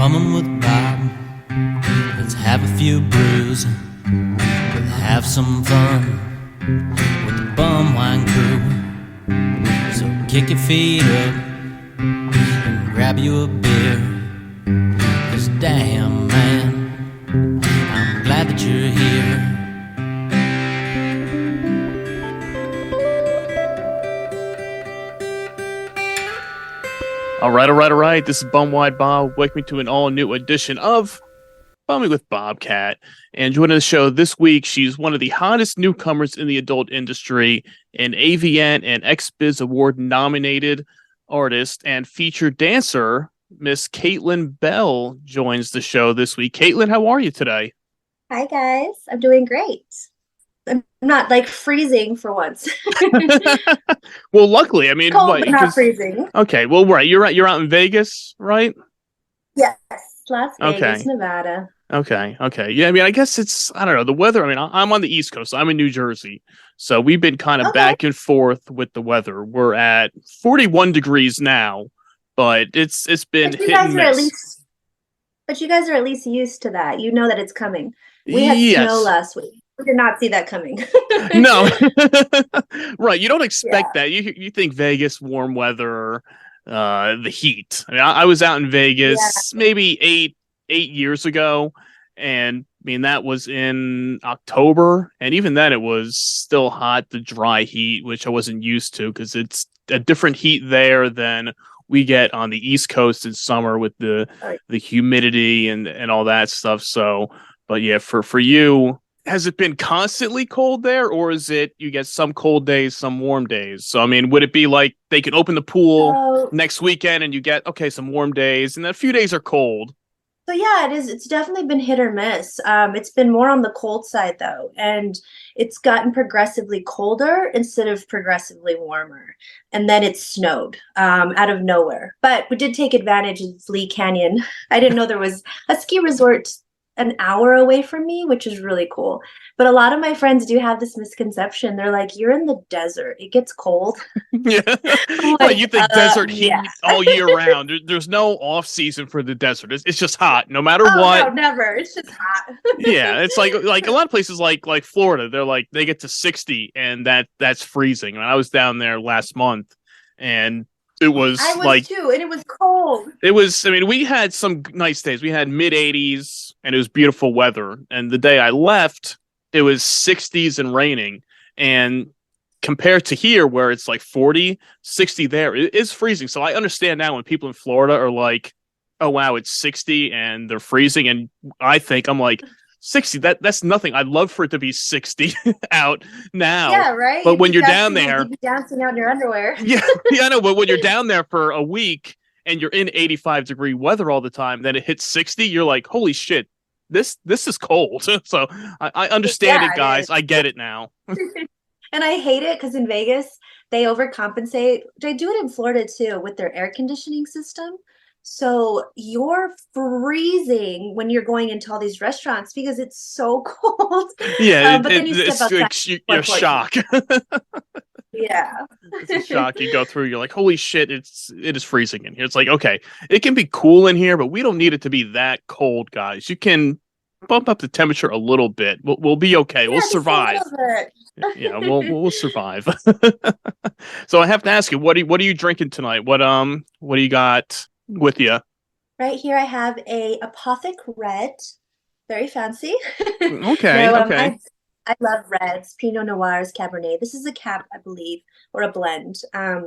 Bumming with Bob. Let's have a few brews. We'll have some fun with the bum wine crew. So kick your feet up and grab you a beer. 'Cause damn, man, I'm glad that you're here. All right. This is Bumwide Bob. Welcome me to an all-new edition of Bumming with Bobcat. And joining the show this week, she's one of the hottest newcomers in the adult industry, an AVN and XBIZ award-nominated artist and featured dancer. Miss Caitlin Bell joins the show this week. Caitlin, how are you today? Hi, guys. I'm doing great. I'm not like freezing for once. Well, luckily, I mean, Cold, but not freezing. Okay, well, right, you're out in Vegas, right? Yes, Las Vegas, Okay. Nevada. Okay. Yeah, I mean, I guess I don't know, the weather. I mean, I'm on the East Coast. I'm in New Jersey. So we've been kind of back and forth with the weather. We're at 41 degrees now, but it's been hit and miss. But you guys are at least used to that. You know that it's coming. We had snow last week. We did not see that coming. No. Right. You don't expect that. You think Vegas, warm weather, the heat. I mean, I was out in Vegas maybe eight years ago, and I mean that was in October, and even then it was still hot, the dry heat, which I wasn't used to because it's a different heat there than we get on the East Coast in summer with the humidity and all that stuff. So, but yeah, for you, has it been constantly cold there, or is it you get some cold days, some warm days? So, I mean, would it be like they can open the pool next weekend and you get, some warm days and then a few days are cold? So yeah, it is. It's definitely been hit or miss. It's been more on the cold side though, and it's gotten progressively colder instead of progressively warmer. And then it snowed out of nowhere. But we did take advantage of Lee Canyon. I didn't know there was a ski resort an hour away from me, which is really cool. But a lot of my friends do have this misconception. They're like, you're in the desert. It gets cold. Yeah. Like, you think desert heat all year round. There's no off season for the desert. It's just hot no matter what. No, never. It's just hot. Yeah. It's like a lot of places like Florida, they get to 60 and that's freezing. I mean, I was down there last month and I was too, and it was cold. It was, I mean, we had some nice days. We had mid 80s and it was beautiful weather. And the day I left, it was 60s and raining. And compared to here where it's like 40, 60 there, it is freezing. So I understand now when people in Florida are like, oh, wow, it's 60 and they're freezing. And I'm like, 60, that's nothing. I'd love for it to be 60 out now. Yeah, right. But when you're down there, you'd be dancing out in your underwear. Yeah, I know. But when you're down there for a week and you're in 85-degree weather all the time, then it hits 60. You're like, holy shit, this is cold. So I understand it, guys. I get it now. And I hate it because in Vegas they overcompensate. They do it in Florida too with their air conditioning system. So you're freezing when you're going into all these restaurants because it's so cold. Yeah, but then you step outside. You're shocked. Yeah. It's a shock. You go through, you're like, holy shit, it is freezing in here. It's like, okay, it can be cool in here, but we don't need it to be that cold, guys. You can bump up the temperature a little bit. We'll be okay. We'll survive. Yeah, we'll survive. So I have to ask you, what are you drinking tonight? What do you got with you? Right here I have a Hypnotiq red, very fancy. Okay. Okay. I love reds, Pinot Noirs, Cabernet. This is a cab, I believe, or a blend. I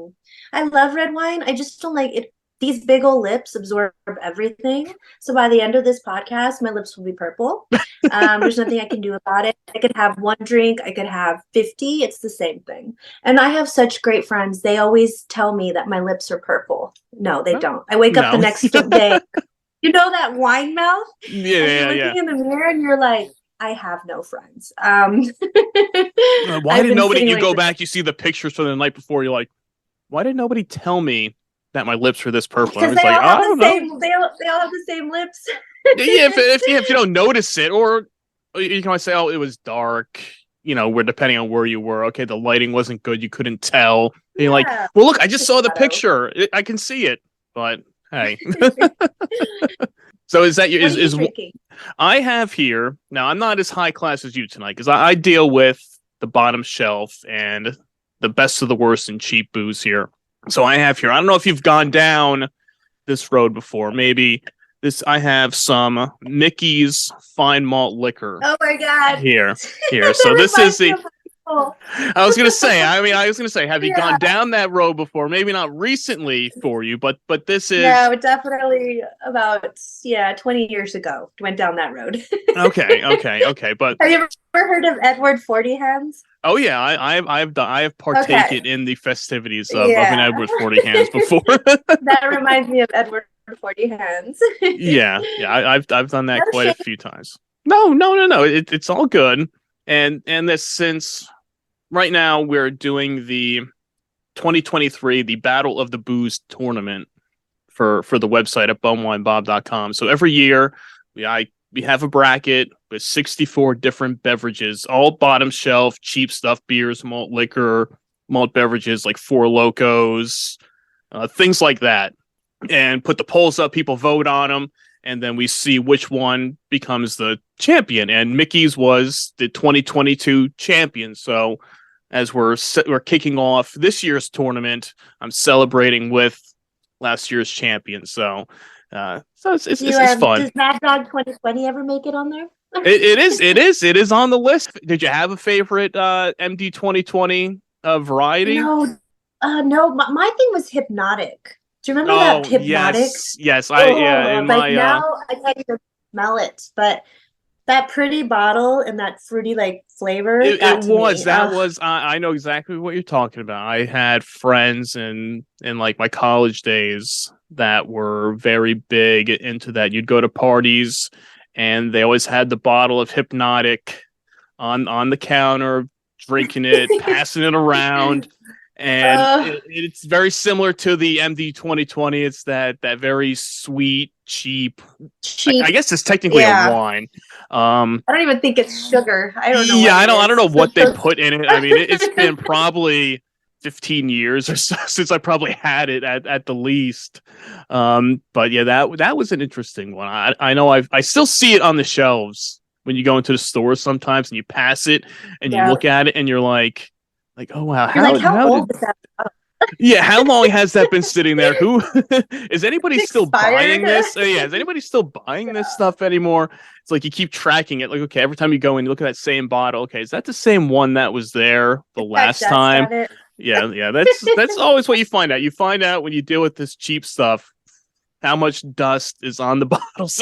love red wine. I just don't like it. These big old lips absorb everything. So by the end of this podcast, my lips will be purple. There's nothing I can do about it. I could have one drink. I could have 50. It's the same thing. And I have such great friends. They always tell me that my lips are purple. No, they don't. I wake up the next day. You know that wine mouth? Yeah. You're looking in the mirror and you're like, I have no friends. Why did nobody, you go back, you see the pictures from the night before, you're like, why did nobody tell me that my lips were this purple? Because they all have the same lips. Yeah, if you don't notice it, or you can always say, oh, it was dark, where depending on where you were, okay, the lighting wasn't good, you couldn't tell. And you're like, well, look, I just saw the picture. I can see it. But hey. So is that your What are you is drinking? I have here now? I'm not as high class as you tonight because I deal with the bottom shelf and the best of the worst and cheap booze here. So I have here. I don't know if you've gone down this road before. Maybe this. I have some Mickey's Fine Malt Liquor Oh my God. here. That So this is reminds me the. of high school. I was gonna say. I was gonna say. Have you Yeah. gone down that road before? Maybe not recently for you, but this is No, definitely about 20 years ago. Went down that road. okay. But Have you ever heard of Edward Forty Hands? oh yeah, I have partaken in the festivities of an Yeah. Edward 40 Hands before. That reminds me of Edward Forty Hands. yeah, I've done that No quite a shame. few times. No. It's all good. And this since right now we're doing the 2023 the Battle of the Booze tournament for the website at bumwinebob.com. So every year we have a bracket with 64 different beverages, all bottom shelf, cheap stuff, beers, malt liquor, malt beverages like Four Lokos, things like that. And put the polls up, people vote on them, and then we see which one becomes the champion. And Mickey's was the 2022 champion. So as we're kicking off this year's tournament, I'm celebrating with last year's champion. So it's fun. Does Mad Dog 2020 ever make it on there? It is on the list. Did you have a favorite MD 2020 variety? No, My thing was Hypnotiq. Do you remember that Hypnotiq? Yes. Now I can't even smell it, but that pretty bottle and that fruity like flavor. I know exactly what you're talking about. I had friends in like my college days that were very big into that. You'd go to parties and they always had the bottle of Hypnotiq on the counter, drinking it, passing it around. And it's very similar to the MD 2020. It's that very sweet, cheap. I guess it's technically a wine. I don't even think it's sugar. I don't know. Yeah, I don't know what they put in it. I mean, it's been probably 15 years or so since I probably had it at the least. But yeah, that was an interesting one. I know I still see it on the shelves when you go into the store sometimes and you pass it and you look at it and you're like, oh wow, how old is that? Yeah, how long has that been sitting there? Who is anybody still buying this? Is anybody still buying this stuff anymore? It's like you keep tracking it. Like, okay, every time you go in, you look at that same bottle. Okay, is that the same one that was there the last time? Yeah. That's always what you find out. You find out when you deal with this cheap stuff how much dust is on the bottles.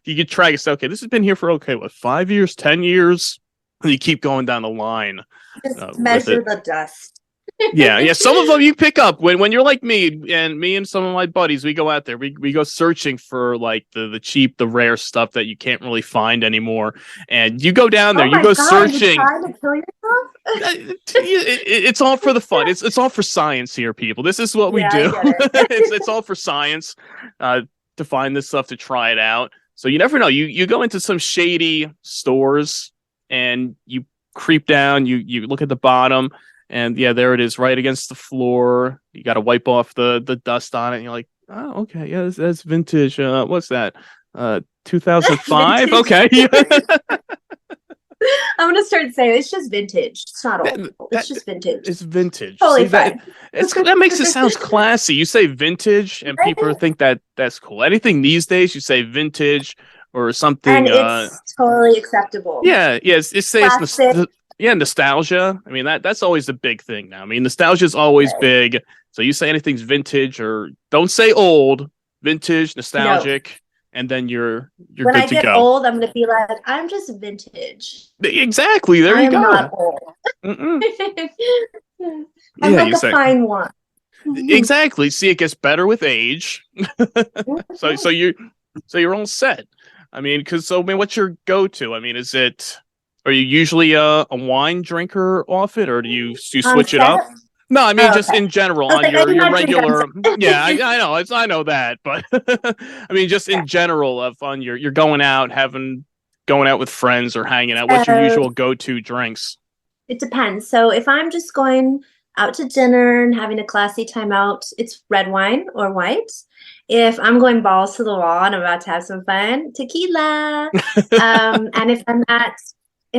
You can track it. Okay, this has been here for 5 years, 10 years. And you keep going down the line. Just measure the dust. Yeah. Some of them you pick up when you're like me and some of my buddies. We go out there. We go searching for like the cheap, the rare stuff that you can't really find anymore. And you go down there. You go searching. You're trying to kill yourself? It's all for the fun. It's all for science here, people. This is what we do. It's all for science to find this stuff, to try it out. So you never know. You go into some shady stores and you creep down. You look at the bottom. And yeah, there it is, right against the floor. You got to wipe off the dust on it. And you're like, oh, okay, yeah, that's vintage. What's that? 2005. Okay. I'm gonna start saying it's just vintage. It's not old. It's just vintage. It's vintage. Totally fine. That makes it sound classy. You say vintage, and people think that's cool. Anything these days, you say vintage or something. And it's totally acceptable. Yeah. It's nostalgia. I mean, that's always the big thing now. I mean, nostalgia is always big. So you say anything's vintage, or don't say old, vintage, nostalgic, and then you're good to go. When I get old, I'm gonna be like, I'm just vintage. Exactly. There you go. I'm not old. I'm like a fine wine. Exactly. See, it gets better with age. so you're all set. I mean, what's your go-to? I mean, are you usually a wine drinker off it, or do you switch it up? No, I mean just in general on your regular. Yeah, I know that, but I mean just in general on you're going out with friends or hanging out. What's your usual go-to drinks? It depends. So if I'm just going out to dinner and having a classy time out, it's red wine or white. if I'm going balls to the wall and I'm about to have some fun, tequila. And if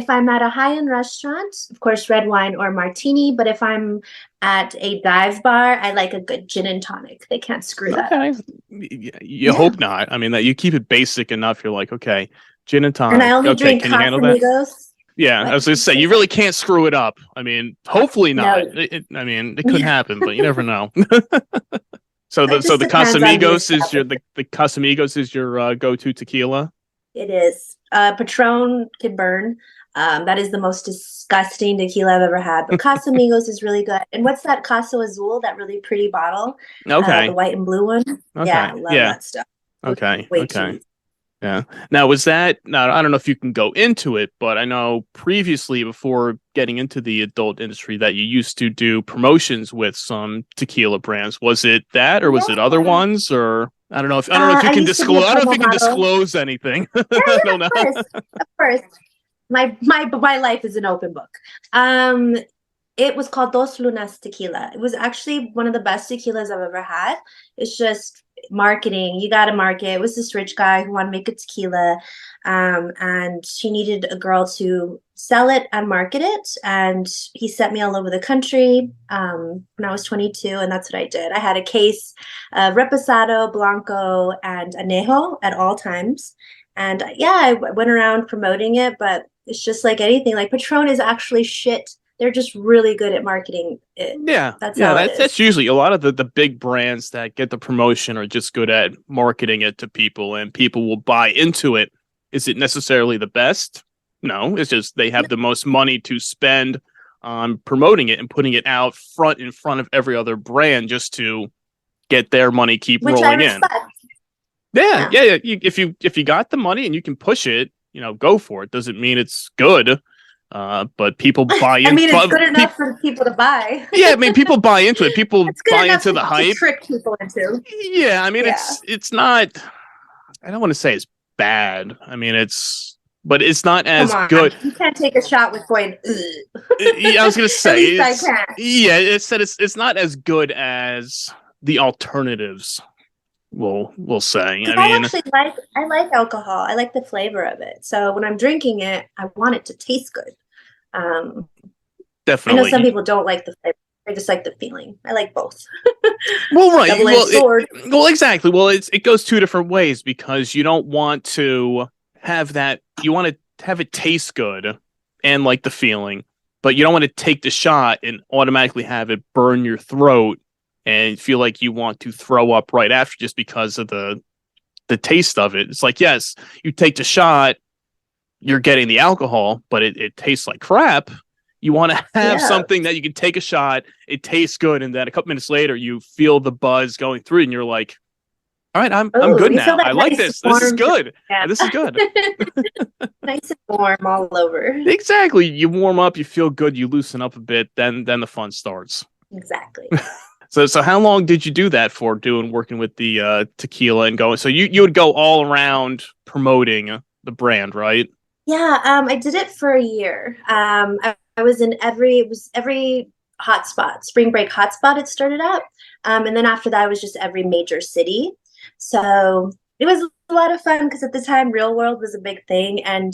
I'm at a high-end restaurant, of course, red wine or martini. But if I'm at a dive bar, I like a good gin and tonic. They can't screw that up. Okay. You hope not. I mean, that you keep it basic enough. You're like, okay, gin and tonic. And I only Okay, drink can you handle that? Casamigos. Yeah, I was going to say, you really can't screw it up. I mean, hopefully not. No. I mean, it could happen, but you never know. So It the just depends on the Casamigos is your establishment. the Casamigos is your go-to tequila. It is. Patron can burn. That is the most disgusting tequila I've ever had. But Casamigos is really good. And what's that Casa Azul, that really pretty bottle? Okay. The white and blue one? Okay. Yeah, I love that stuff. Okay. Way Okay. too. Yeah. Now, now I don't know if you can go into it, but I know previously, before getting into the adult industry, that you used to do promotions with some tequila brands. Was it that, or was it other ones, or I don't know if you I can used to be a disclose. I don't know if you promo can model. disclose anything. Yeah, I don't of know. course. Of course. My life is an open book. It was called Dos Lunas Tequila. It was actually one of the best tequilas I've ever had. It's just marketing. You got to market. It was this rich guy who wanted to make a tequila, and she needed a girl to sell it and market it. And he sent me all over the country when I was 22, and that's what I did. I had a case of Reposado, Blanco, and Anejo at all times. And yeah, I went around promoting it, but it's just like anything. Like Patron is actually shit. They're just really good at marketing it. Yeah, That's yeah, how it is. that's usually a lot of the big brands that get the promotion are just good at marketing it to people, and people will buy into it. Is it necessarily the best? No, it's just they have the most money to spend on promoting it and putting it out front in front of every other brand just to get their money keep Which I rolling in. respect. Yeah. If you got the money and you can push it, go for it. Doesn't mean it's good. But people buy in. I mean, it's good enough for people to buy. Yeah, I mean, people buy into it. People It's good buy enough into the to hype. trick people into. Yeah, I mean, Yeah. it's not. I don't want to say it's bad. I mean, but it's not as Come on, good. you can't take a shot with going. Ugh. I was gonna say, At least I can. yeah, it's not as good as the alternatives. We'll say. I mean, I like alcohol. I like the flavor of it. So when I'm drinking it, I want it to taste good. I definitely. know some people don't like the flavor. I just like the feeling. I like both. Well, right. Double-edged sword. Well, exactly. Well, it goes two different ways, because you don't want to have that. You want to have it taste good and like the feeling, but you don't want to take the shot and automatically have it burn your throat and feel like you want to throw up right after just because of the taste of it. It's like, yes, you take the shot, you're getting the alcohol, but it tastes like crap. You want to have something that you can take a shot, it tastes good, and then a couple minutes later you feel the buzz going through, and you're like, all right, I'm good now. I like this. This is good. Yeah. This is good. Nice and warm all over. Exactly. You warm up, you feel good, you loosen up a bit, then the fun starts. Exactly. So how long did you do that for, working with the tequila and going? So you would go all around promoting the brand, right? Yeah, I did it for a year. I was in every hotspot, spring break hotspot it started out. And then after that, it was just every major city. So it was a lot of fun because at the time, Real World was a big thing. And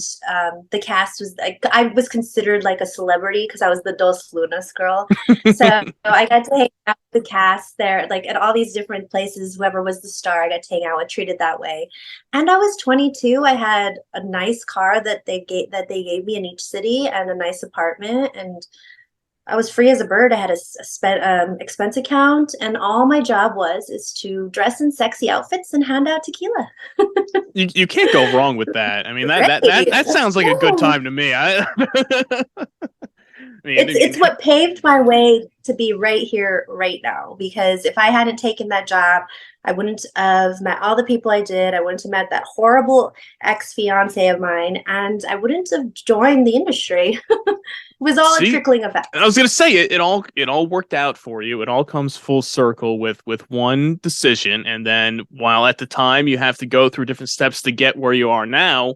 the cast was like, I was considered like a celebrity because I was the Dos Lunas girl. So I got to hang out with the cast there, like at all these different places. Whoever was the star, I got to hang out with, treated that way. And I was 22. I had a nice car that they gave me in each city, and a nice apartment, and I was free as a bird. I had a expense account, and all my job is to dress in sexy outfits and hand out tequila. You can't go wrong with that. I mean, that sounds like a good time to me. I mean, it's what paved my way to be right here, right now. Because if I hadn't taken that job, I wouldn't have met all the people I did. I wouldn't have met that horrible ex-fiance of mine, and I wouldn't have joined the industry. It was all a trickling effect. I was going to say it all worked out for you. It all comes full circle with one decision, and then while at the time you have to go through different steps to get where you are now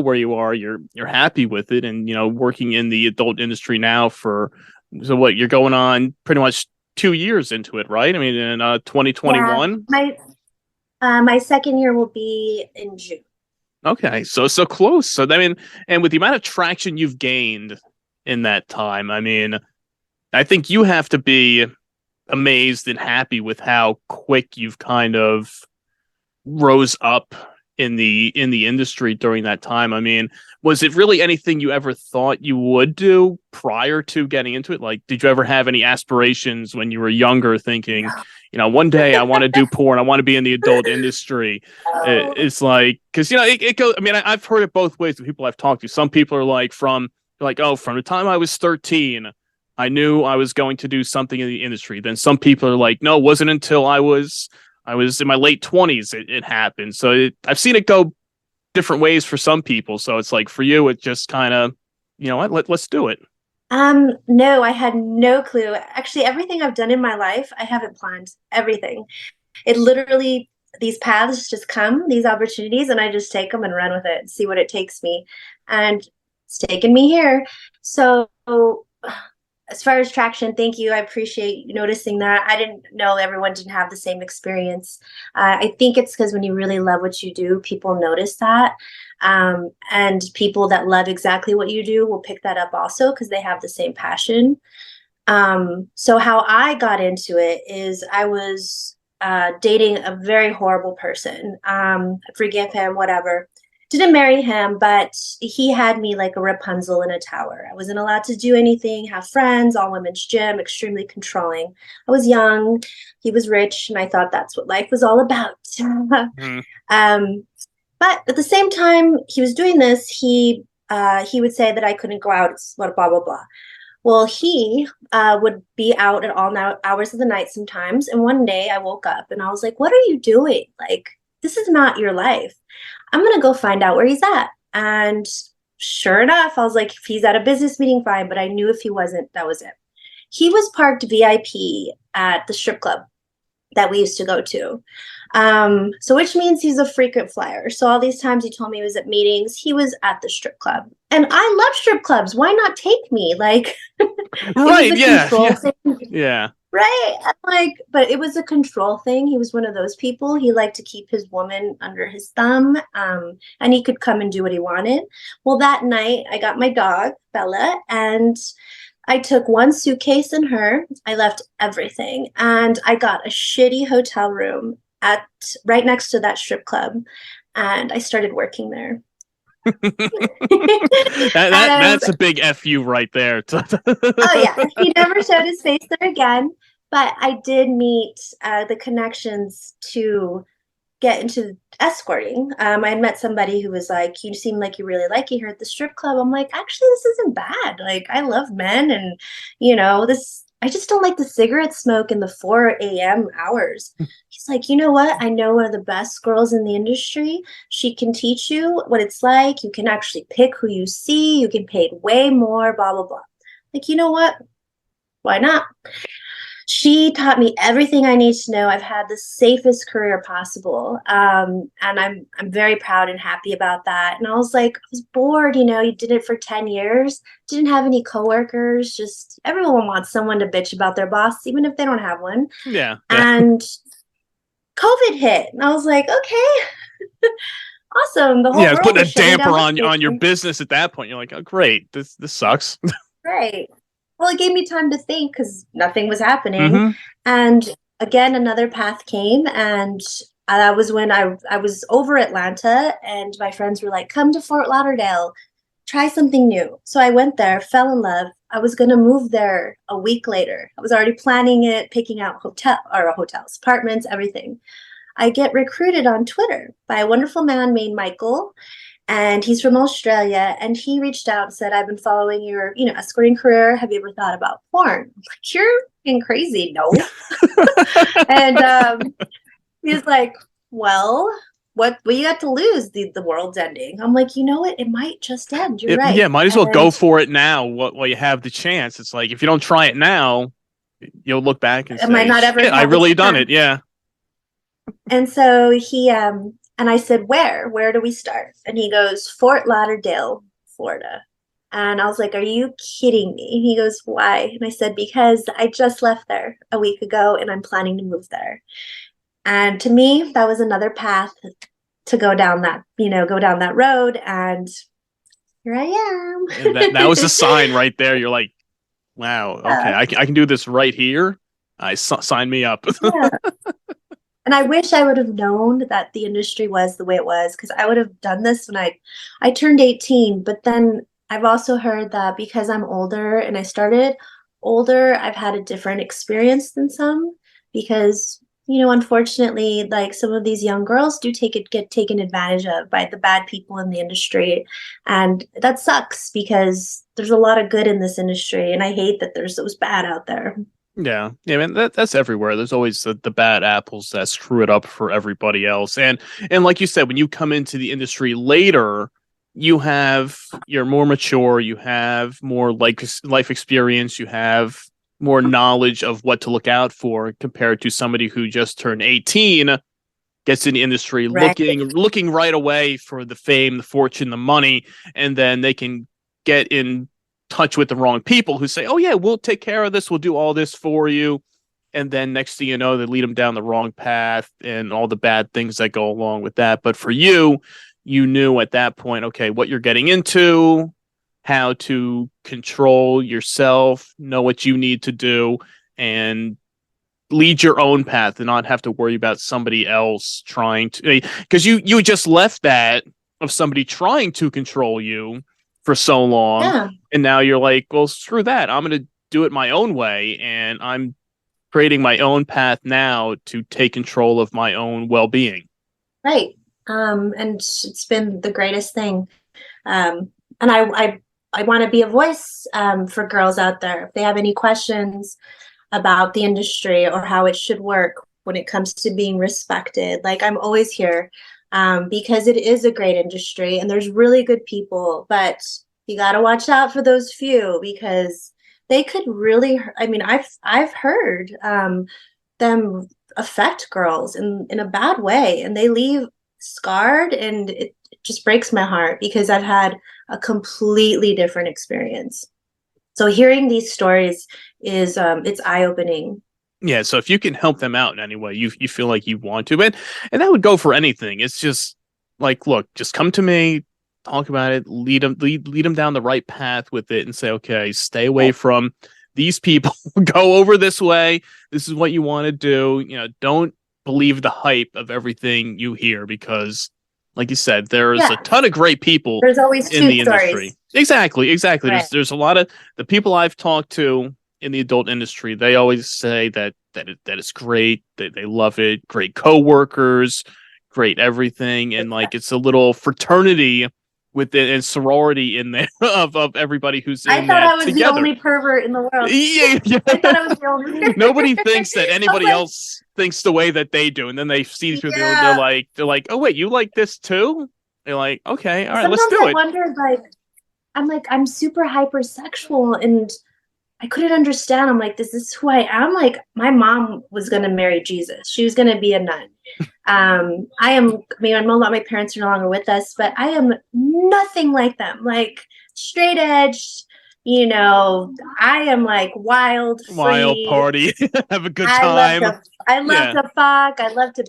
where you are, you're happy with it, and working in the adult industry now for what you're going on pretty much 2 years into it, right? I mean, in 2021. My second year will be in June. Okay, so close. So I mean, and with the amount of traction you've gained in that time, I mean, I think you have to be amazed and happy with how quick you've kind of rose up in the industry during that time. I mean, was it really anything you ever thought you would do prior to getting into it? Like, did you ever have any aspirations when you were younger, thinking, one day I want to do porn, I want to be in the adult industry? It's like, because it goes. I mean, I've heard it both ways. The people I've talked to, some people are like, from the time I was 13, I knew I was going to do something in the industry. Then some people are like, no, it wasn't until I was in my late 20s it happened. So I've seen it go different ways for some people. So it's like, for you, it just kind of, let's do it. No, I had no clue. Actually, everything I've done in my life, I haven't planned everything. It literally, these paths just come, these opportunities, and I just take them and run with it and see what it takes me. And it's taken me here. So as far as traction, thank you. I appreciate you noticing that. I didn't know everyone didn't have the same experience. I think it's because when you really love what you do, people notice that. And people that love exactly what you do will pick that up also because they have the same passion. So how I got into it is I was dating a very horrible person. Forgive him, whatever. Didn't marry him, but he had me like a Rapunzel in a tower. I wasn't allowed to do anything, have friends, all women's gym, extremely controlling. I was young, he was rich, and I thought that's what life was all about. But at the same time he was doing this, he would say that I couldn't go out, blah, blah, blah. Well, he would be out at all hours of the night sometimes. And one day I woke up and I was like, what are you doing? Like, this is not your life. I'm going to go find out where he's at. And sure enough, I was like, if he's at a business meeting, fine. But I knew if he wasn't, that was it. He was parked VIP at the strip club that we used to go to. So which means he's a frequent flyer. So all these times he told me he was at meetings, he was at the strip club. And I love strip clubs. Why not take me? Like, right. Yeah. Right. But it was a control thing. He was one of those people. He liked to keep his woman under his thumb, and he could come and do what he wanted. Well, that night I got my dog, Bella, and I took one suitcase and her. I left everything, and I got a shitty hotel room right next to that strip club, and I started working there. That's a big FU right there. Oh yeah, he never showed his face there again. But I did meet the connections to get into escorting. I had met somebody who was like, you seem like you really like it here at the strip club. I'm like, actually, this isn't bad. Like, I love men, and I just don't like the cigarette smoke in the 4 a.m. hours. He's like, you know what? I know one of the best girls in the industry. She can teach you what it's like. You can actually pick who you see. You can pay way more, blah, blah, blah. Like, you know what? Why not? She taught me everything I need to know. I've had the safest career possible. And I'm very proud and happy about that. And I was like, I was bored, you did it for 10 years, didn't have any coworkers, just everyone wants someone to bitch about their boss, even if they don't have one. Yeah. And COVID hit. And I was like, okay, awesome. The whole world putting a is shutting damper down on your business at that point. You're like, oh, great. This sucks. Right. Well, it gave me time to think because nothing was happening. Mm-hmm. And again, another path came. And that was when I was over Atlanta, and my friends were like, come to Fort Lauderdale, try something new. So I went there, fell in love. I was going to move there a week later. I was already planning it, picking out hotels, apartments, everything. I get recruited on Twitter by a wonderful man named Michael. And he's from Australia, and he reached out and said, I've been following your, escorting career. Have you ever thought about porn? I'm like, you're fucking crazy. No. And he's like, well, what you got to lose? The world's ending. I'm like, you know what? It might just end. You're right. Yeah, might as well go for it now while you have the chance. It's like, if you don't try it now, you'll look back and say, might not ever I really done it. Yeah. And so he and I said, where do we start? And he goes, Fort Lauderdale, Florida. And I was like, are you kidding me? And he goes, why? And I said, because I just left there a week ago and I'm planning to move there. And to me, that was another path to go down that road. And here I am. And that was a sign right there. You're like, wow, okay, I can do this right here. Sign me up. Yeah. And I wish I would have known that the industry was the way it was, because I would have done this when I turned 18. But then I've also heard that because I'm older and I started older, I've had a different experience than some, because unfortunately, like, some of these young girls do get taken advantage of by the bad people in the industry. And that sucks, because there's a lot of good in this industry, and I hate that there's those bad out there. Yeah, man, that's everywhere. There's always the bad apples that screw it up for everybody else. And like you said, when you come into the industry later, you're more mature, you have more life experience, you have more knowledge of what to look out for compared to somebody who just turned 18, gets in the industry, Right. looking right away for the fame, the fortune, the money, and then they can get in touch with the wrong people who say, oh yeah, we'll take care of this, we'll do all this for you, and then next thing you know, they lead them down the wrong path and all the bad things that go along with that. But for you knew at that point, okay, what you're getting into, how to control yourself, know what you need to do, and lead your own path and not have to worry about somebody else trying to, because you just left that of somebody trying to control you for so long. Yeah. And now you're like, well, screw that. I'm going to do it my own way. And I'm creating my own path now to take control of my own well-being. Right. And it's been the greatest thing. And I want to be a voice for girls out there. If they have any questions about the industry or how it should work when it comes to being respected, like, I'm always here. Because it is a great industry and there's really good people, but you got to watch out for those few, because they could really, I've heard them affect girls in a bad way, and they leave scarred, and it just breaks my heart because I've had a completely different experience. So hearing these stories is it's eye-opening. Yeah, so if you can help them out in any way, you feel like you want to, and that would go for anything. It's just like, look, just come to me, talk about it, lead them down the right path with it, and say, okay, stay away from these people, go over this way. This is what you want to do. Don't believe the hype of everything you hear, because, like you said, there's a ton of great people. There's always in the stories. industry. Exactly. Right. There's a lot of the people I've talked to in the adult industry, they always say that it's great, that they love it, great coworkers, great everything, and like it's a little fraternity within and sorority in there of everybody who's in there. I thought I was together. the only pervert in the world. Yeah. I thought I was the only. Nobody thinks that anybody else thinks the way that they do, and then they see these people, they're like, oh wait, you like this too? They're like, okay, all right, Sometimes let's do I it. wondered, I'm super hypersexual, and I couldn't understand. I'm like, this is who I am. Like, my mom was going to marry Jesus. She was going to be a nun. My parents are no longer with us, but I am nothing like them. Like, straight edge, I am like wild party, have a good time. I love to fuck. I love to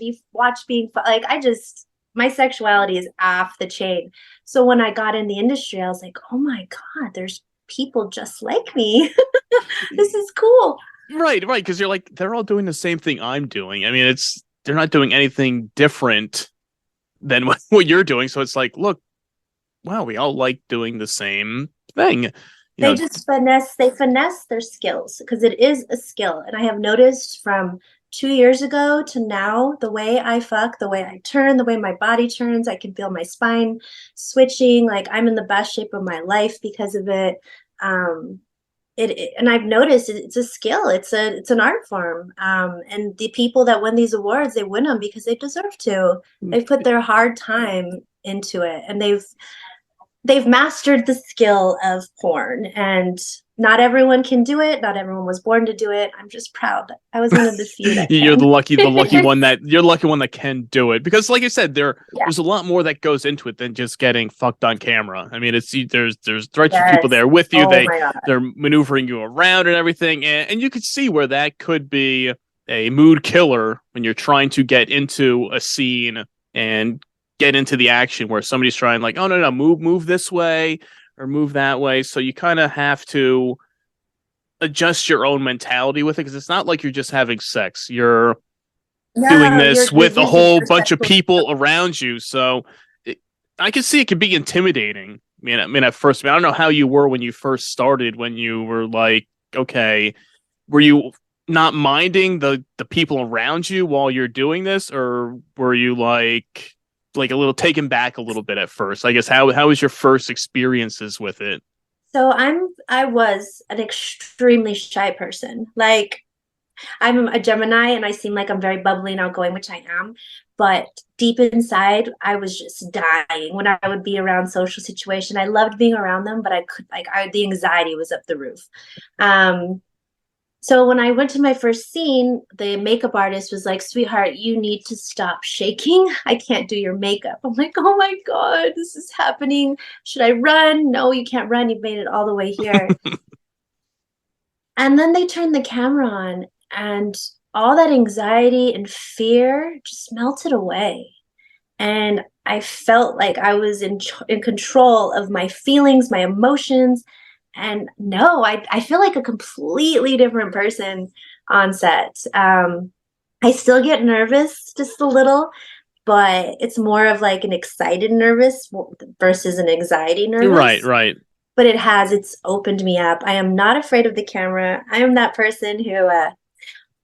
being like, my sexuality is off the chain. So when I got in the industry, I was like, oh my God, there's people just like me. This is cool. Right, because you're like, they're all doing the same thing I'm doing. I mean, they're not doing anything different than what you're doing. So it's like, look, wow, we all like doing the same thing. They finesse their skills, because it is a skill. And I have noticed from 2 years ago to now, the way I fuck, the way I turn, the way my body turns, I can feel my spine switching. Like, I'm in the best shape of my life because of it. And I've noticed it's a skill. It's an art form. And the people that win these awards, they win them because they deserve to. They've put their hard time into it, and they've mastered the skill of porn. And not everyone can do it. Not everyone was born to do it. I'm just proud. I was one of the few that You're can. the lucky one you're the lucky one that can do it. Because like you said, there's a lot more that goes into it than just getting fucked on camera. I mean, there's threats of people there with you. They're maneuvering you around and everything. And you could see where that could be a mood killer when you're trying to get into a scene and get into the action where somebody's trying like, oh no, move this way or move that way. So you kind of have to adjust your own mentality with it, because it's not like you're just having sex. You're doing this with a whole bunch of people around you. So I can see it could be intimidating. I mean, at first, I don't know how you were when you first started, when you were like, okay, were you not minding the people around you while you're doing this, or were you like a little taken back a little bit at first? I guess how was your first experiences with it? So I was an extremely shy person. Like, I'm a Gemini and I seem like I'm very bubbly and outgoing, which I am. But deep inside, I was just dying when I would be around social situation. I loved being around them, but the anxiety was up the roof. So when I went to my first scene, the makeup artist was like, sweetheart, you need to stop shaking. I can't do your makeup. I'm like, oh my God, this is happening. Should I run? No, you can't run. You've made it all the way here. And then they turned the camera on, and all that anxiety and fear just melted away. And I felt like I was in control of my feelings, my emotions. And no, I feel like a completely different person on set. I still get nervous just a little, but it's more of like an excited nervous versus an anxiety nervous. Right. But it's opened me up. I am not afraid of the camera. I am that person who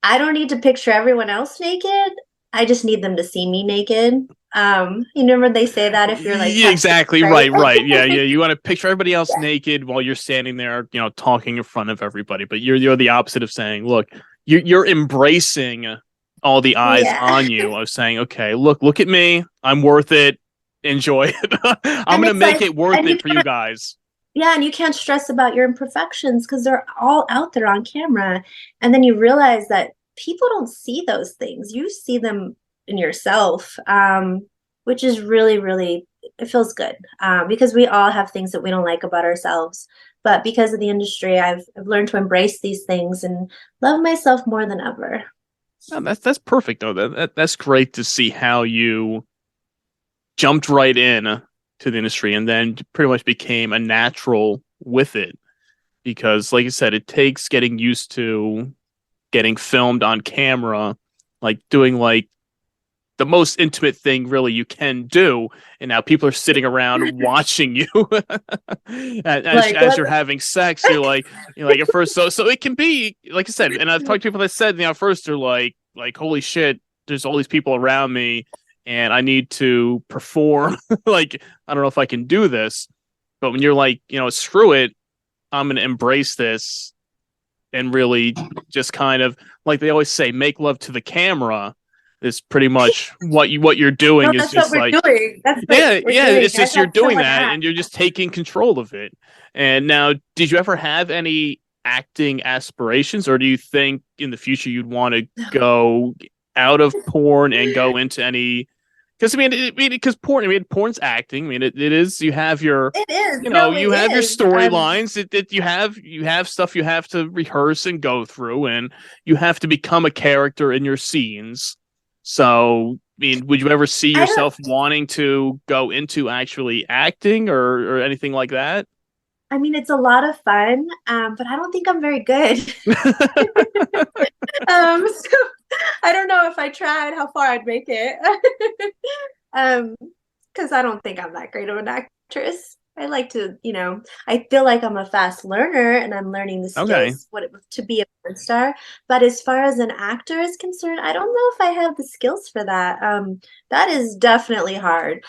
I don't need to picture everyone else naked. I just need them to see me naked. You remember they say that if you're like, yeah, exactly, right. Yeah. You want to picture everybody else naked while you're standing there, talking in front of everybody. But you're the opposite of saying, look, you're embracing all the eyes on you. Of saying, okay, look at me. I'm worth it. Enjoy it. I'm going to make it worth it for you guys. Yeah, and you can't stress about your imperfections because they're all out there on camera. And then you realize that people don't see those things. You see them in yourself, which is really, really, it feels good because we all have things that we don't like about ourselves. But because of the industry, I've learned to embrace these things and love myself more than ever. Oh, that's perfect, though. That's great to see how you jumped right in to the industry and then pretty much became a natural with it, because like you said, it takes getting used to getting filmed on camera, like doing like the most intimate thing really you can do, and now people are sitting around watching you as you're having sex. You're like at first, so it can be like I said, and I've talked to people that said, at first they're like holy shit, there's all these people around me and I need to perform. Like, I don't know if I can do this. But when you're like, screw it, I'm going to embrace this and really just kind of, like they always say, make love to the camera is pretty much what you're doing. No, is just like, doing. It's just you're doing that and you're just taking control of it. And now, did you ever have any acting aspirations, or do you think in the future you'd want to go out of porn and go into any? Because because porn's acting. I mean, it is. You have your, you have your storylines. You have stuff you have to rehearse and go through, and you have to become a character in your scenes. So, I mean, would you ever see yourself wanting to go into actually acting or anything like that? I mean, it's a lot of fun, but I don't think I'm very good. So I don't know if I tried how far I'd make it. Because I don't think I'm that great of an actress. I like to, I feel like I'm a fast learner and I'm learning the skills to be a porn star. But as far as an actor is concerned, I don't know if I have the skills for that. That is definitely hard.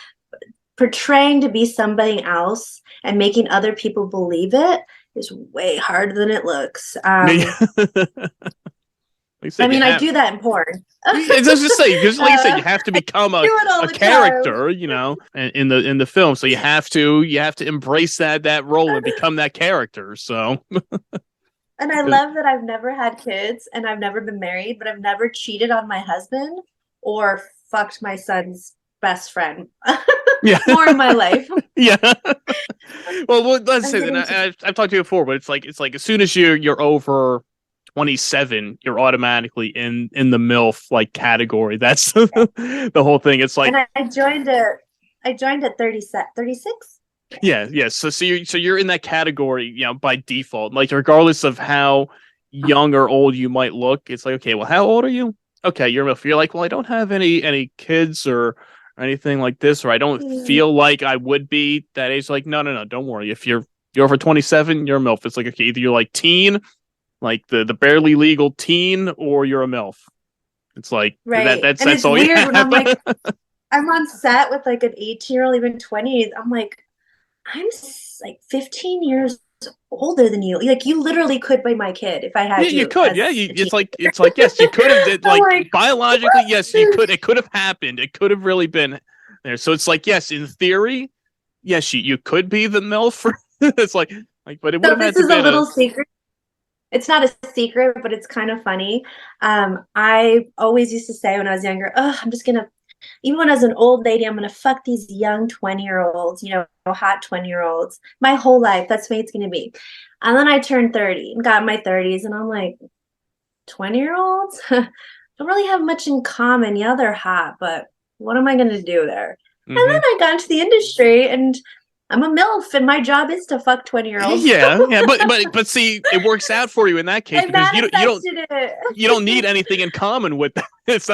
Portraying to be somebody else and making other people believe it is way harder than it looks. I do that in porn. I was just saying, because like I said, you have to become a character, in the film. So you have to embrace that role and become that character. So. And I love that I've never had kids and I've never been married, but I've never cheated on my husband or fucked my son's best friend. More in my life. Yeah. Well, let's say that I've talked to you before, but it's like as soon as you're over 27, you're automatically in the MILF like category. That's the whole thing. It's like, and I joined at 36. yeah. So you're in that category, by default. Like regardless of how young or old you might look, it's like, okay, well, how old are you? Okay, you're MILF. You're like, well, I don't have any kids or anything like this, or I don't feel like I would be that age. Like, no, don't worry. If you're over 27, you're a MILF. It's like, okay, either you're like teen, like the barely legal teen, or you're a MILF. It's like right. that's all weird you have. when I'm like, I'm on set with like an 18-year-old, even 20. I'm like, I'm like 15 years older than you. Like you literally could be my kid if I had you. You could, yeah. It's like yes, you could have did like biologically, yes, you could. It could have happened. It could have really been there. So it's like, yes, in theory, yes, you could be the MILF. It's like, but it would have had to be. This is a little secret. It's not a secret, but it's kind of funny. I always used to say when I was younger, I'm just gonna, even when I was an old lady, I'm gonna fuck these young 20-year-olds, hot 20-year-olds. My whole life, that's the way it's gonna be. And then I turned 30 and got in my 30s, and I'm like, 20-year-olds don't really have much in common. Yeah, they're hot, but what am I gonna do there? Mm-hmm. And then I got into the industry, and I'm a MILF, and my job is to fuck 20-year-olds. Yeah, but see, it works out for you in that case because you don't need anything in common with that. It's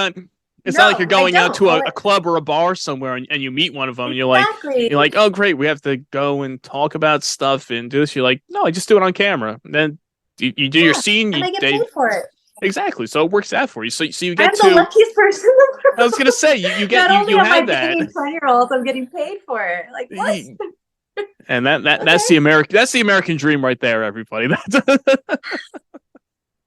not like you're going out to a club or a bar somewhere and you meet one of them and you're like, oh great, we have to go and talk about stuff and do this. You're like, no, I just do it on camera. And then you do your scene, and I get paid for it. Exactly. So it works out for you. So you get I'm the luckiest person in the world. I was gonna say you get Not only you am have I that. 20-year-olds, I'm getting paid for it. Like what? And that's the American dream right there, everybody.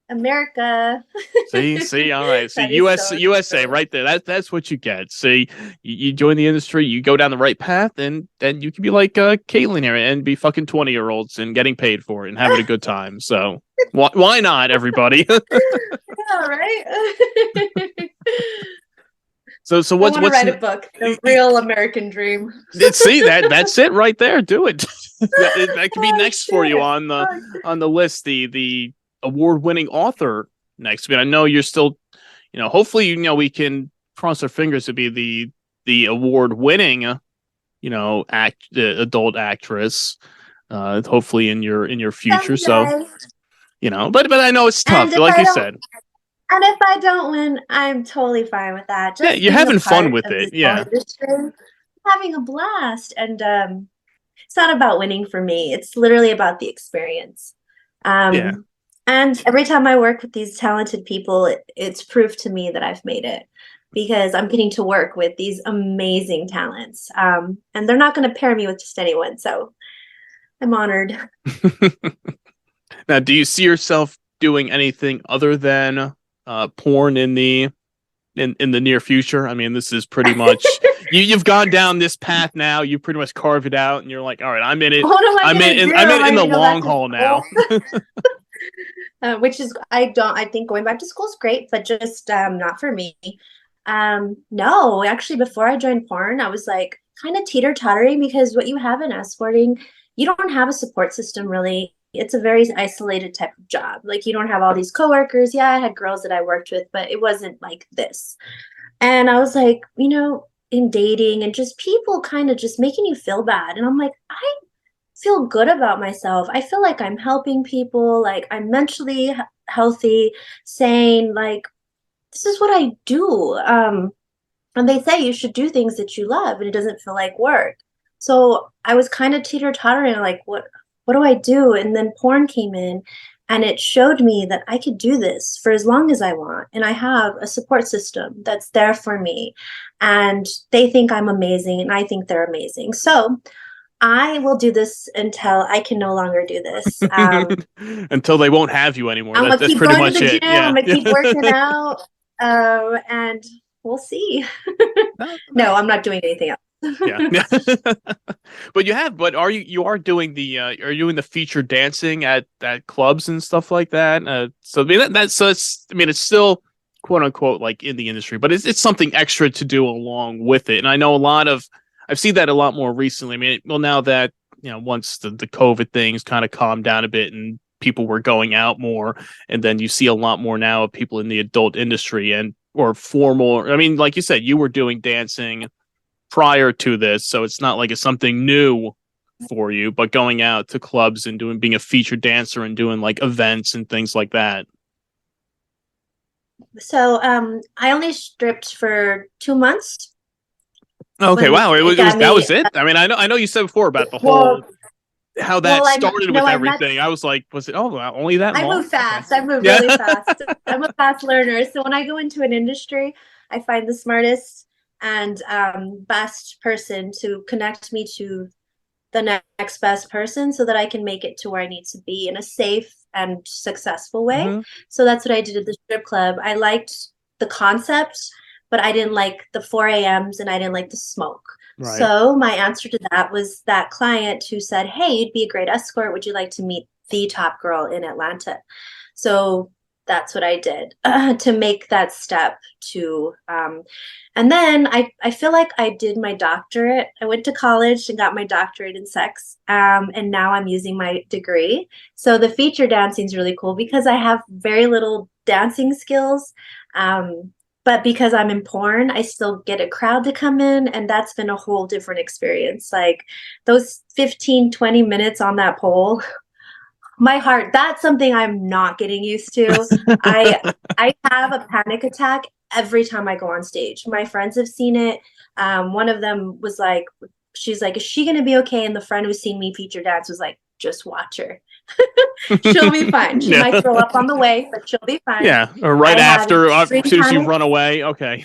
America. See, all right. See, USA, right there. That's what you get. See, you join the industry, you go down the right path, and then you can be like Caitlin here and be fucking 20-year-olds and getting paid for it and having a good time. So why not, everybody? Yeah, right. So what's write a book, The Real American Dream. See that's it right there. Do it. that could be next for you on the list. The award-winning author next. I mean, I know you're still, hopefully, we can cross our fingers to be the award-winning, adult actress. Hopefully in your future. Someday. So, but I know it's tough, like you said. And if I don't win, I'm totally fine with that. Just you're having fun with it. Yeah. Having a blast. And it's not about winning for me. It's literally about the experience. And every time I work with these talented people, it's proof to me that I've made it because I'm getting to work with these amazing talents. And they're not going to pair me with just anyone. So I'm honored. Now, do you see yourself doing anything other than porn in the near future? I mean, this is pretty much you've gone down this path now. You pretty much carved it out, and you're like, all right, I'm in it. I'm in the long haul now. Which is, I think going back to school is great, but just not for me. No, actually, before I joined porn, I was like kind of teeter-tottering because what you have in escorting, you don't have a support system really. It's a very isolated type of job. Like you don't have all these coworkers. Yeah, I had girls that I worked with, but it wasn't like this. And I was like, in dating and just people kind of just making you feel bad. And I'm like, I feel good about myself. I feel like I'm helping people. Like I'm mentally healthy, sane. Like this is what I do. And they say you should do things that you love and it doesn't feel like work. So I was kind of teeter-tottering, like, what do I do? And then porn came in and it showed me that I could do this for as long as I want. And I have a support system that's there for me. And they think I'm amazing and I think they're amazing. So I will do this until I can no longer do this. Until they won't have you anymore. I'm That's pretty much it. Yeah. I'm going to keep working out. And we'll see. No, I'm not doing anything else. Yeah. But are you doing the featured dancing at clubs and stuff like that? So it's still quote unquote like in the industry, but it's something extra to do along with it. And I know I've seen that a lot more recently. I mean, now that once the COVID things kind of calmed down a bit and people were going out more, and then you see a lot more now of people in the adult industry and or formal. I mean, like you said, you were doing dancing prior to this, so it's not like it's something new for you, but going out to clubs and being a featured dancer and doing like events and things like that. So I only stripped for 2 months. Okay, wow, that was it. I mean, I know you said before about the whole how that started with everything. I was like, was it only that long? I move fast. Okay. I move really fast. I'm a fast learner. So when I go into an industry, I find the smartest and best person to connect me to the next best person so that I can make it to where I need to be in a safe and successful way. Mm-hmm. So that's what I did at the strip club. I liked the concept, but I didn't like the 4 a.m.s and I didn't like the smoke. Right. So my answer to that was that client who said, hey, you'd be a great escort. Would you like to meet the top girl in Atlanta? So that's what I did to make that step to, and then I feel like I did my doctorate. I went to college and got my doctorate in sex. And now I'm using my degree. So the feature dancing is really cool because I have very little dancing skills. But because I'm in porn, I still get a crowd to come in. And that's been a whole different experience. Like those 15, 20 minutes on that pole, my heart, that's something I'm not getting used to. I have a panic attack every time I go on stage. My friends have seen it. One of them was like, she's like, is she going to be okay? And the friend who's seen me feature dance was like, just watch her. She'll be fine. She might throw up on the way, but she'll be fine. Yeah, or right after, as soon as you run away. Okay.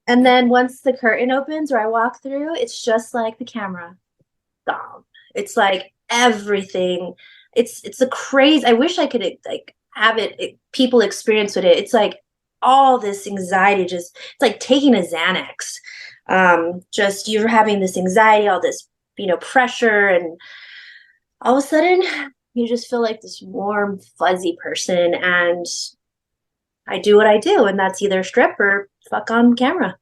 And then once the curtain opens or I walk through, it's just like the camera. Gone. It's like everything. It's a crazy. I wish I could like have it people experience with it. It's like all this anxiety, just it's like taking a Xanax. Just you're having this anxiety, all this pressure, and all of a sudden you just feel like this warm, fuzzy person. And I do what I do, and that's either strip or fuck on camera.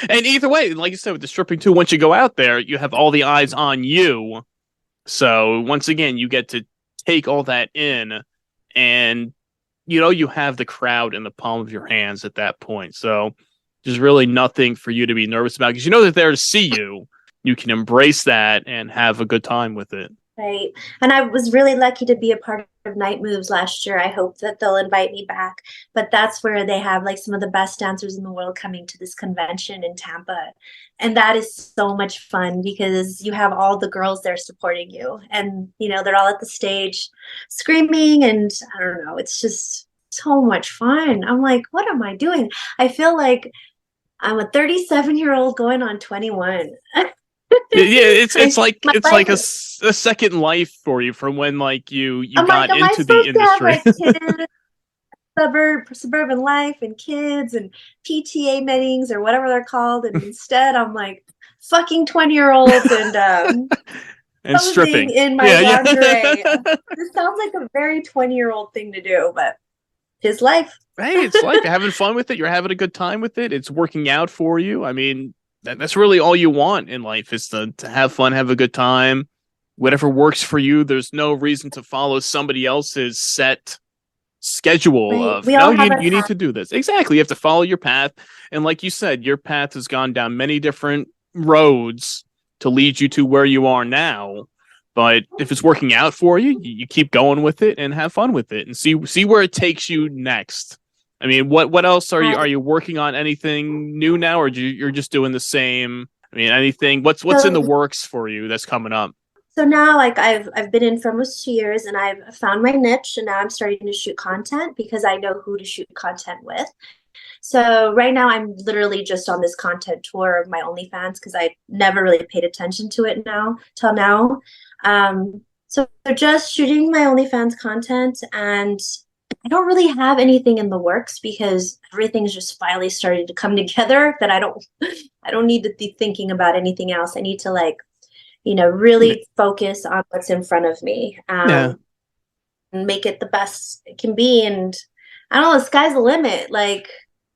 And either way, like you said, with the stripping too, once you go out there, you have all the eyes on you. So once again, you get to take all that in, and you have the crowd in the palm of your hands at that point. So there's really nothing for you to be nervous about because they're there to see you. You can embrace that and have a good time with it. Right. And I was really lucky to be a part of Night Moves last year. I hope that they'll invite me back. But that's where they have like some of the best dancers in the world coming to this convention in Tampa. And that is so much fun because you have all the girls there supporting you. And, they're all at the stage screaming. And I don't know, it's just so much fun. I'm like, what am I doing? I feel like I'm a 37-year-old going on 21. Yeah, it's like a second life for you from when you got into the industry. Suburban life and kids and PTA meetings or whatever they're called, and instead I'm like fucking 20-year-olds and stripping in my lingerie. This sounds like a very 20-year-old thing to do, but his life. Hey, it's like having fun with it. You're having a good time with it. It's working out for you. I mean, that's really all you want in life is to have fun, have a good time, whatever works for you. There's no reason to follow somebody else's set schedule of, no, you need to do this. Exactly. You have to follow your path. And like you said, your path has gone down many different roads to lead you to where you are now. But if it's working out for you, you keep going with it and have fun with it and see where it takes you next. I mean, what else are you working on? Anything new now, or you're just doing the same? I mean, anything? What's in the works for you that's coming up? So now, I've been in for almost 2 years, and I've found my niche, and now I'm starting to shoot content because I know who to shoot content with. So right now, I'm literally just on this content tour of my OnlyFans because I never really paid attention to it till now. So just shooting my OnlyFans content, and I don't really have anything in the works because everything's just finally starting to come together that I don't need to be thinking about anything else. I need to really focus on what's in front of me and make it the best it can be. And I don't know, the sky's the limit.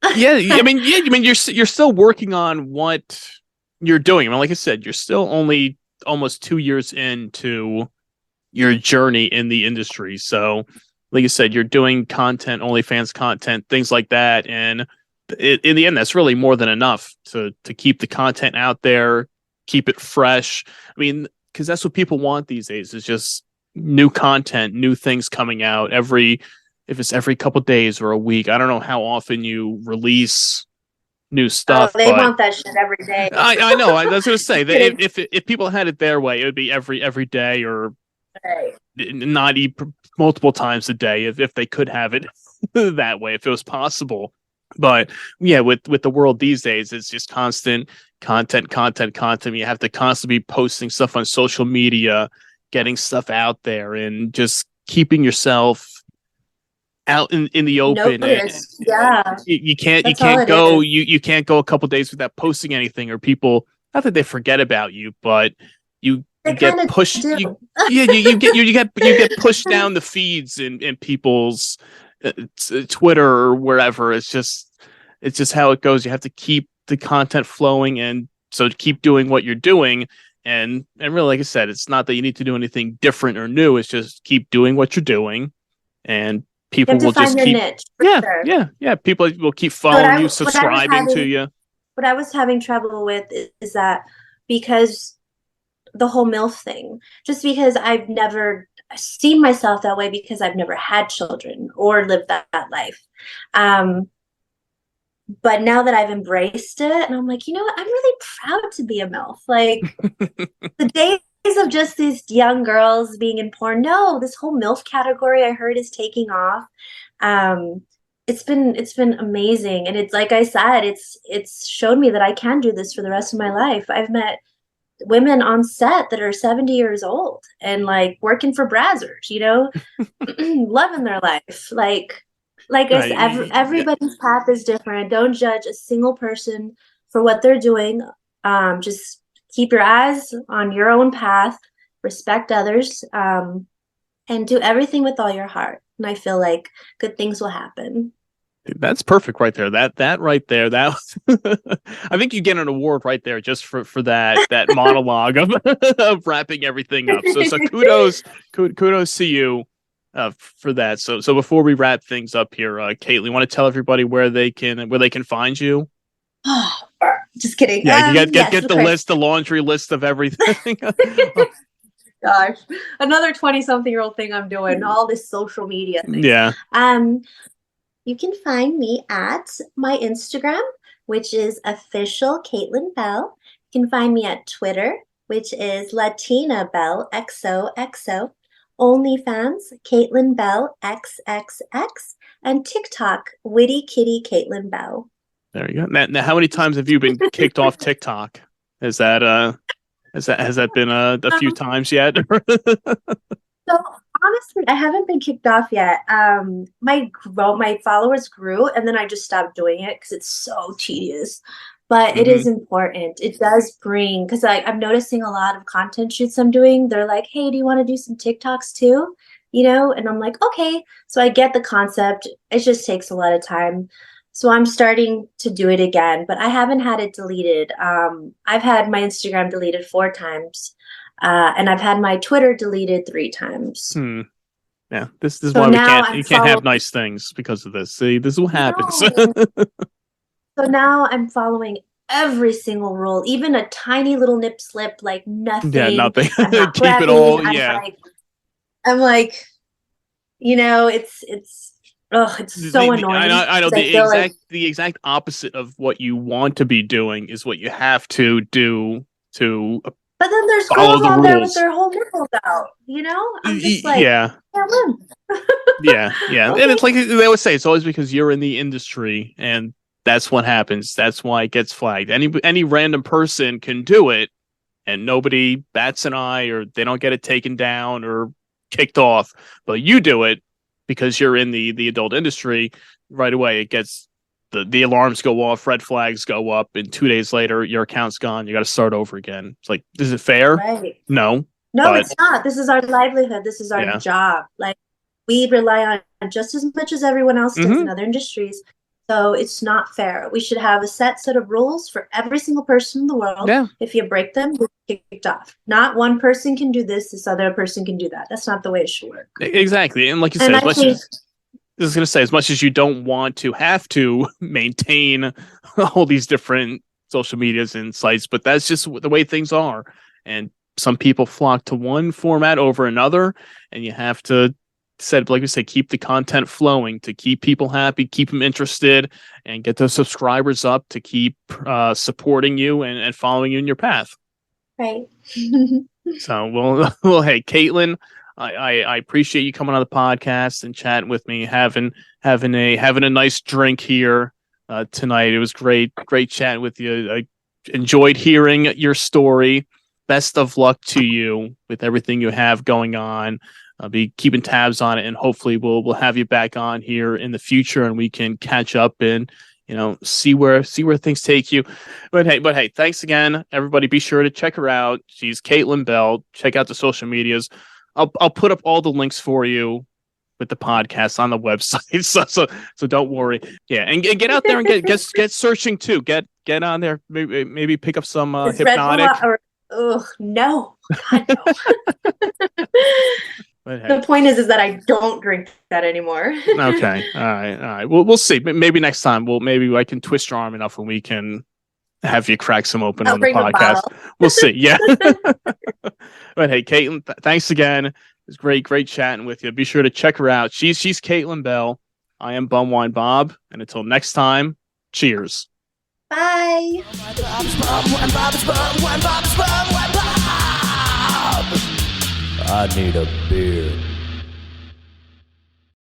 I mean, you're still working on what you're doing. I mean, like I said, you're still only almost 2 years into your journey in the industry. So, like you said, you're doing content, OnlyFans content, things like that, and in the end, that's really more than enough to keep the content out there, keep it fresh. I mean, because that's what people want these days, is just new content, new things coming out if it's every couple days or a week. I don't know how often you release new stuff. They want that shit every day. I know. I was going to say that if people had it their way, it would be every day, or not multiple times a day if they could have it that way, if it was possible. But yeah, with the world these days, it's just constant content. You have to constantly be posting stuff on social media, getting stuff out there, and just keeping yourself out in the open. You can't go a couple days without posting anything, or people, not that they forget about you, but you get pushed. You get pushed down the feeds in people's Twitter or wherever. It's just how it goes. You have to keep the content flowing, and so keep doing what you're doing. And really, like I said, it's not that you need to do anything different or new. It's just keep doing what you're doing, and people will just keep niche, yeah. People will keep following you, subscribing to you. What I was having trouble with is that, because the whole MILF thing, just because I've never seen myself that way, because I've never had children or lived that life. But now that I've embraced it, and I'm like, you know what? I'm really proud to be a MILF. Like, the days of just these young girls being in porn, no, this whole MILF category I heard is taking off. It's been amazing. And it's, like I said, it's showed me that I can do this for the rest of my life. I've met women on set that are 70 years old and like working for Brazzers, you know, loving their life. Like I said, everybody's path is different. Don't judge a single person for what they're doing. Just keep your eyes on your own path, respect others, and do everything with all your heart. And I feel like good things will happen. That's perfect right there. That right there. That I think you get an award right there just for that monologue of wrapping everything up. So kudos to you for that. So before we wrap things up here, Caitlin, want to tell everybody where they can find you? Just kidding. Yeah, you get the laundry list of everything. Gosh, another 20-something-year-old thing I'm doing, all this social media thing. Yeah. You can find me at my Instagram, which is official Caitlin Bell. You can find me at Twitter, which is Latina Bell XOXO. OnlyFans, Caitlin Bell XXX, and TikTok, Witty Kitty Caitlin Bell. There you go. Now, how many times have you been kicked off TikTok? Has that been a few times yet? So honestly, I haven't been kicked off yet. My followers grew, and then I just stopped doing it because it's so tedious. But it is important. It does bring, because I'm noticing a lot of content shoots I'm doing. They're like, hey, do you want to do some TikToks too? You know, and I'm like, okay. So I get the concept. It just takes a lot of time. So I'm starting to do it again, but I haven't had it deleted. I've had my Instagram deleted 4 times, and I've had my Twitter deleted 3 times. Yeah, this is why you can't have nice things because of this. See, this is what happens. So now I'm following every single rule, even a tiny little nip slip, like nothing. Yeah, nothing. I'm not Keep it all. I'm like, you know, it's so annoying. I know the exact opposite of what you want to be doing is what you have to do to. But then there's girls out there with their whole nipples out, you know? I'm just like, yeah. Yeah. And it's like they always say, it's always because you're in the industry, and that's what happens. That's why it gets flagged. Any random person can do it, and nobody bats an eye, or they don't get it taken down or kicked off. But you do it because you're in the adult industry. Right away, it gets the alarms go off, red flags go up, and 2 days later, your account's gone. You got to start over again. It's like, is it fair? Right. No, it's not. This is our livelihood. This is our job. Like, we rely on just as much as everyone else does in other industries. So it's not fair. We should have a set of rules for every single person in the world. Yeah. If you break them, you're kicked off. Not one person can do this other person can do that. That's not the way it should work. Exactly. And like you said, as much as you don't want to have to maintain all these different social medias and sites, but that's just the way things are. And some people flock to one format over another, and you have to like we said, keep the content flowing to keep people happy, keep them interested, and get those subscribers up to keep supporting you and following you in your path. Right. So, well, hey, Caitlin, I appreciate you coming on the podcast and chatting with me, having a nice drink here tonight. It was great chatting with you. I enjoyed hearing your story. Best of luck to you with everything you have going on. I'll be keeping tabs on it, and hopefully we'll have you back on here in the future, and we can catch up and see where things take you. But hey, thanks again, everybody. Be sure to check her out. She's Caitlin Bell. Check out the social medias. I'll put up all the links for you with the podcast on the website. So don't worry. Yeah, and get out there and get searching too. Get on there. Maybe pick up some Hypnotiq. Oh no. God, no. But hey. The point is that I don't drink that anymore. Okay. All right. We'll see. Maybe next time. Maybe I can twist your arm enough and we can have you crack some open on the podcast. We'll see. Yeah. But hey, Caitlin, thanks again. It was great chatting with you. Be sure to check her out. She's Caitlin Bell. I am Bumwine Bob. And until next time, cheers. Bye. I need a beer.